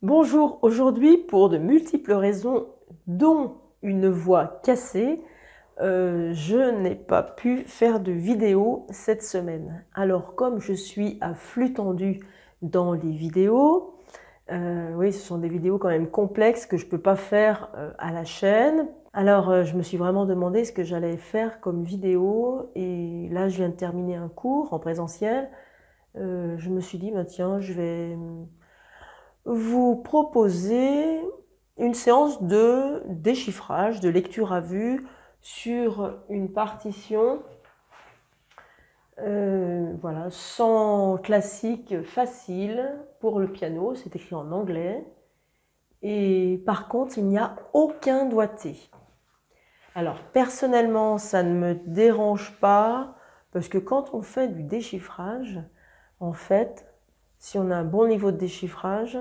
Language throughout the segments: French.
Bonjour, aujourd'hui pour de multiples raisons, dont une voix cassée, je n'ai pas pu faire de vidéo cette semaine. Alors comme je suis à flux tendu dans les vidéos, oui ce sont des vidéos quand même complexes que je ne peux pas faire à la chaîne. Alors je me suis vraiment demandé ce que j'allais faire comme vidéo et là je viens de terminer un cours en présentiel. Je me suis dit bah, tiens je vais vous proposer une séance de déchiffrage, de lecture à vue sur une partition voilà, sans classique facile pour le piano, c'est écrit en anglais. Et par contre, il n'y a aucun doigté. Alors personnellement, ça ne me dérange pas parce que quand on fait du déchiffrage, en fait, si on a un bon niveau de déchiffrage,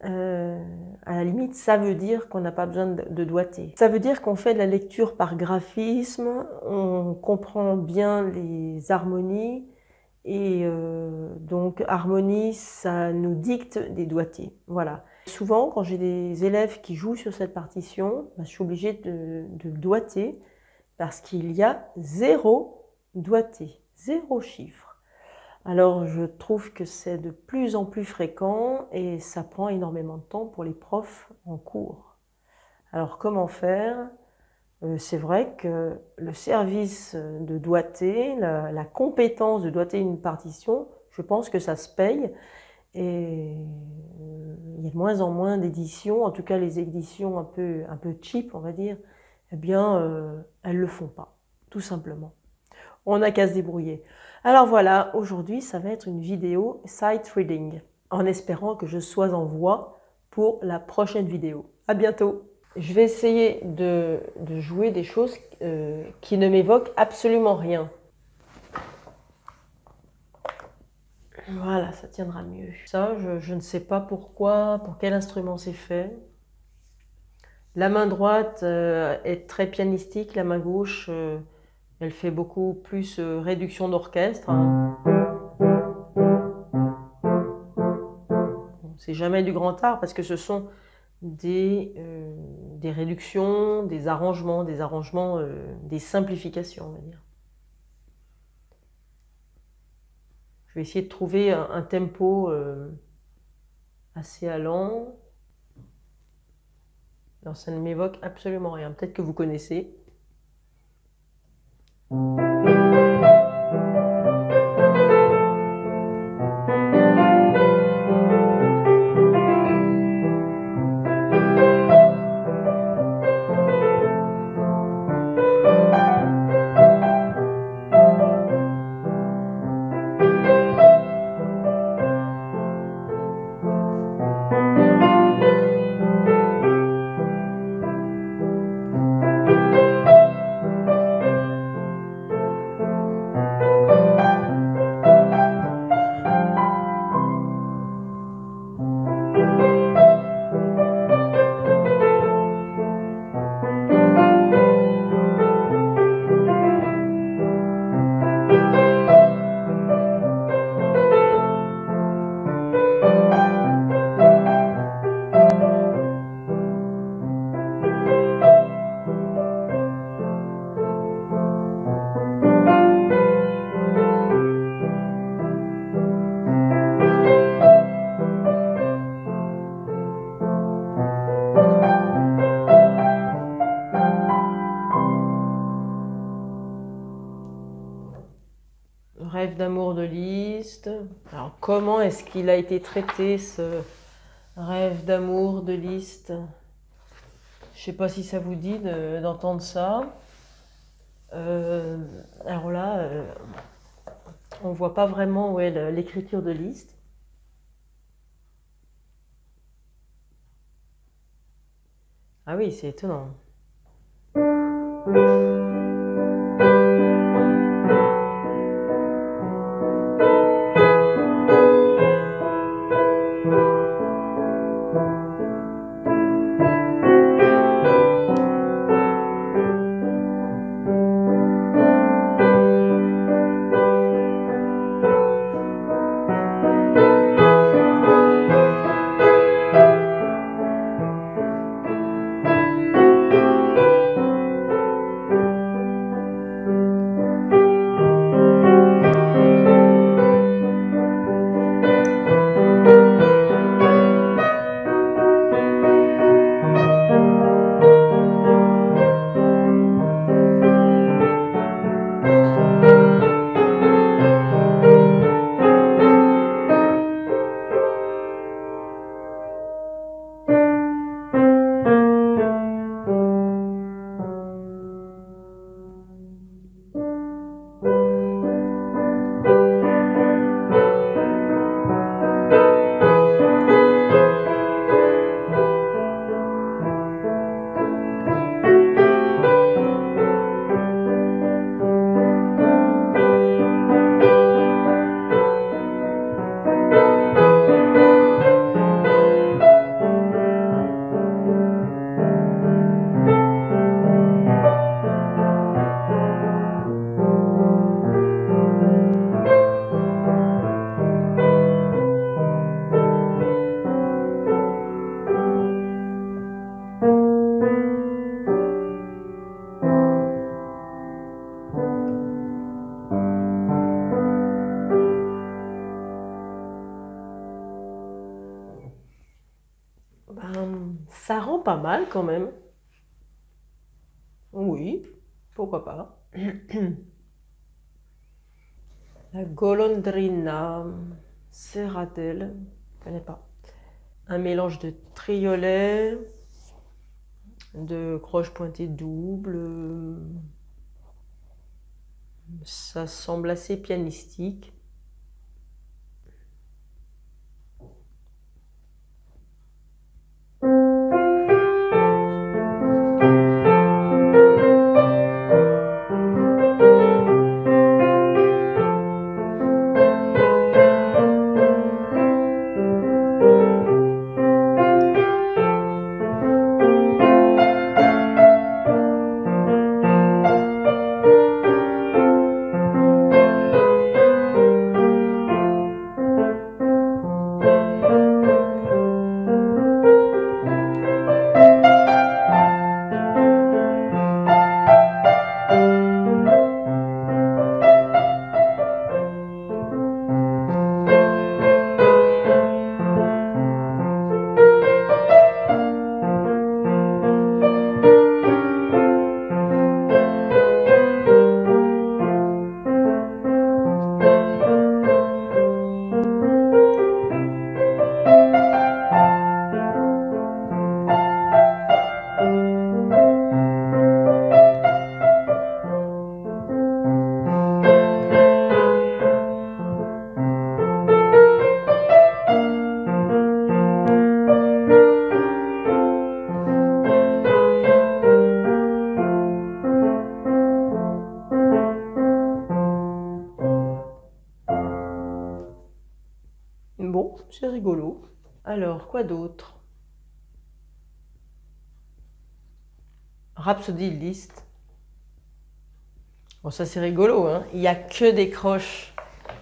à la limite, ça veut dire qu'on n'a pas besoin de doigté. Ça veut dire qu'on fait de la lecture par graphisme, on comprend bien les harmonies, et donc harmonie, ça nous dicte des doigtés. Voilà. Souvent, quand j'ai des élèves qui jouent sur cette partition, je suis obligée de doigter, parce qu'il y a 0 doigté, 0 chiffre. Alors je trouve que c'est de plus en plus fréquent et ça prend énormément de temps pour les profs en cours. Alors comment faire? C'est vrai que le service de doigté, la compétence de doigter une partition, je pense que ça se paye et il y a de moins en moins d'éditions, en tout cas les éditions un peu cheap on va dire, eh bien elles ne le font pas, tout simplement. On n'a qu'à se débrouiller. Alors voilà, aujourd'hui, ça va être une vidéo sight reading, en espérant que je sois en voix pour la prochaine vidéo. À bientôt. Je vais essayer de jouer des choses qui ne m'évoquent absolument rien. Voilà, ça tiendra mieux. Ça, je ne sais pas pourquoi, pour quel instrument c'est fait. La main droite est très pianistique, la main gauche elle fait beaucoup plus réduction d'orchestre. C'est jamais du grand art parce que ce sont des réductions, des arrangements, des simplifications, on va dire. Je vais essayer de trouver un tempo assez allant. Alors ça ne m'évoque absolument rien. Peut-être que vous connaissez. Rêve d'amour de Liszt. Alors comment est-ce qu'il a été traité ce rêve d'amour de Liszt? Je ne sais pas si ça vous dit d'entendre ça. Alors là, on ne voit pas vraiment où est l'écriture de Liszt. Ah oui, c'est étonnant. Ça rend pas mal quand même. Oui, pourquoi pas. La golondrina serratelle, je connais pas. Un mélange de triolet, de croche pointée double. Ça semble assez pianistique. Bon, c'est rigolo. Alors, quoi d'autre? Rhapsody List. Bon, ça c'est rigolo, hein. Il n'y a que des croches.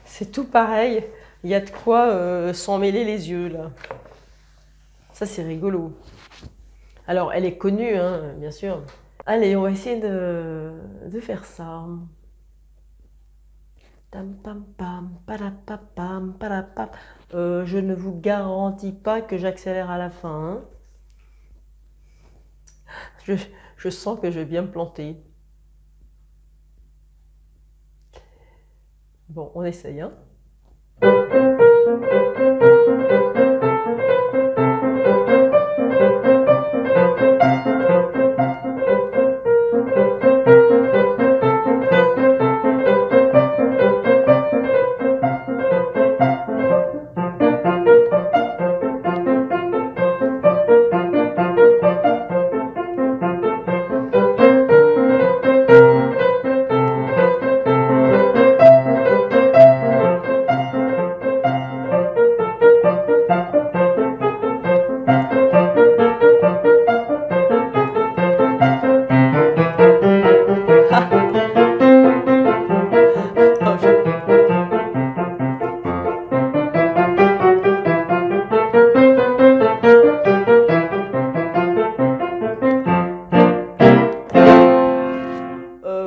C'est tout pareil. Il y a de quoi s'en mêler les yeux, là. Ça c'est rigolo. Alors, elle est connue, hein, bien sûr. Allez, on va essayer de faire ça. Tam pam pam, parapapam, parapap. Je ne vous garantis pas que j'accélère à la fin, hein. Je sens que je vais bien me planter. Bon, on essaye, hein.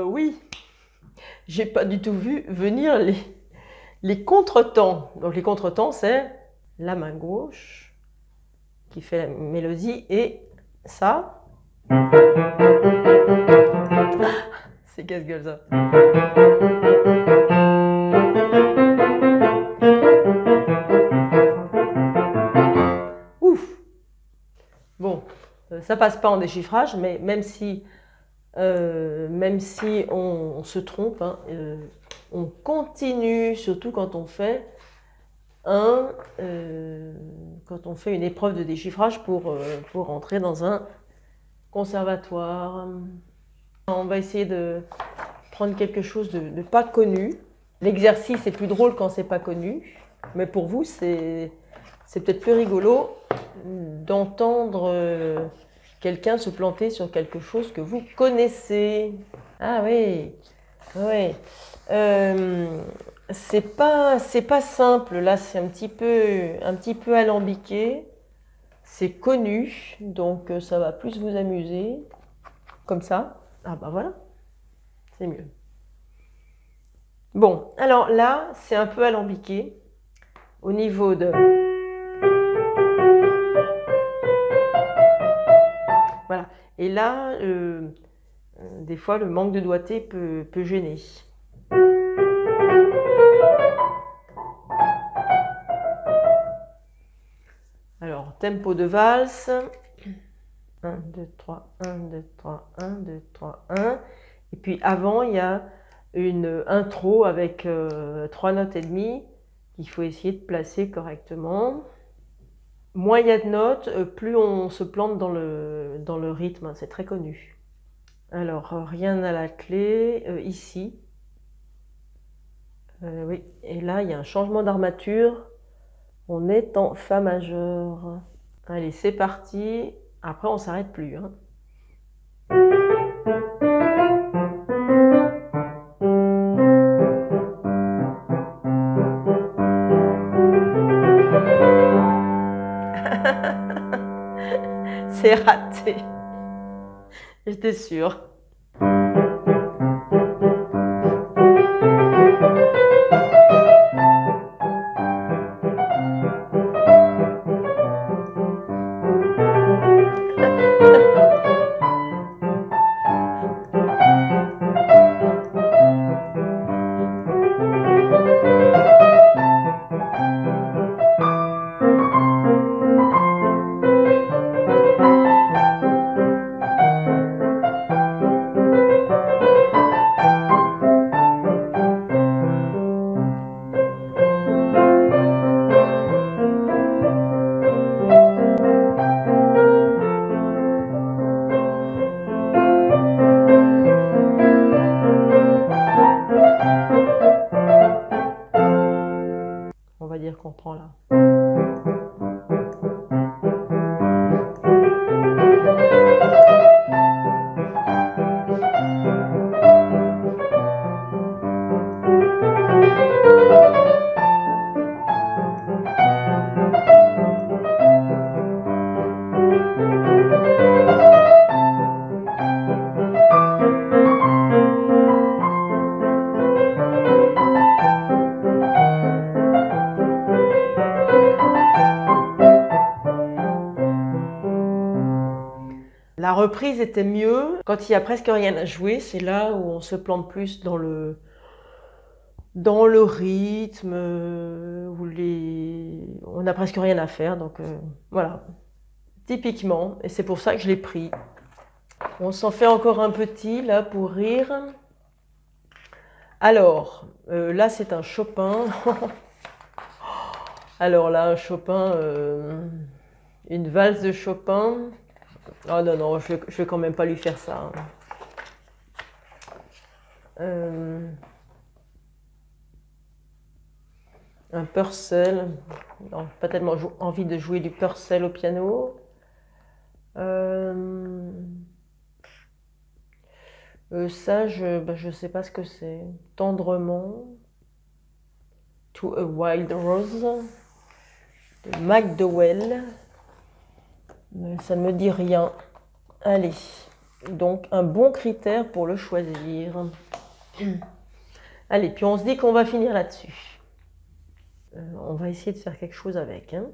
Oui, j'ai pas du tout vu venir les contretemps. Donc les contretemps, c'est la main gauche qui fait la mélodie et ça. C'est casse-gueule ça. Ouf. Bon, ça passe pas en déchiffrage, mais même si on se trompe, hein, on continue, surtout quand on fait quand on fait une épreuve de déchiffrage pour entrer dans un conservatoire. On va essayer de prendre quelque chose de pas connu. L'exercice est plus drôle quand c'est pas connu, mais pour vous, c'est peut-être plus rigolo d'entendre quelqu'un se planter sur quelque chose que vous connaissez. Ah oui, oui. C'est pas simple, là, c'est un petit peu alambiqué. C'est connu, donc ça va plus vous amuser. Comme ça. Ah bah voilà, c'est mieux. Bon, alors là, c'est un peu alambiqué au niveau de... là, des fois, le manque de doigté peut gêner. Alors, tempo de valse. 1, 2, 3, 1, 2, 3, 1, 2, 3, 1. Et puis avant, il y a une intro avec 3 notes et demie qu'il faut essayer de placer correctement. Moins il y a de notes, plus on se plante dans le rythme, hein, c'est très connu. Alors, rien à la clé, ici. Oui, et là, il y a un changement d'armature. On est en Fa majeur. Allez, c'est parti. Après, on ne s'arrête plus, hein. C'est raté. J'étais sûre. On va dire qu'on prend là. La reprise était mieux. Quand il n'y a presque rien à jouer, c'est là où on se plante plus dans le rythme, où on n'a presque rien à faire. Donc voilà, typiquement. Et c'est pour ça que je l'ai pris. On s'en fait encore un petit là pour rire. Alors, là c'est un Chopin. Alors là, un Chopin, une valse de Chopin. Oh non, non, je vais quand même pas lui faire ça. Un Purcell. Non, pas tellement envie de jouer du Purcell au piano. Ça, je sais pas ce que c'est. Tendrement. To a Wild Rose. De McDowell. Mais ça ne me dit rien. Allez, donc un bon critère pour le choisir. Allez, puis on se dit qu'on va finir là-dessus. On va essayer de faire quelque chose avec, hein.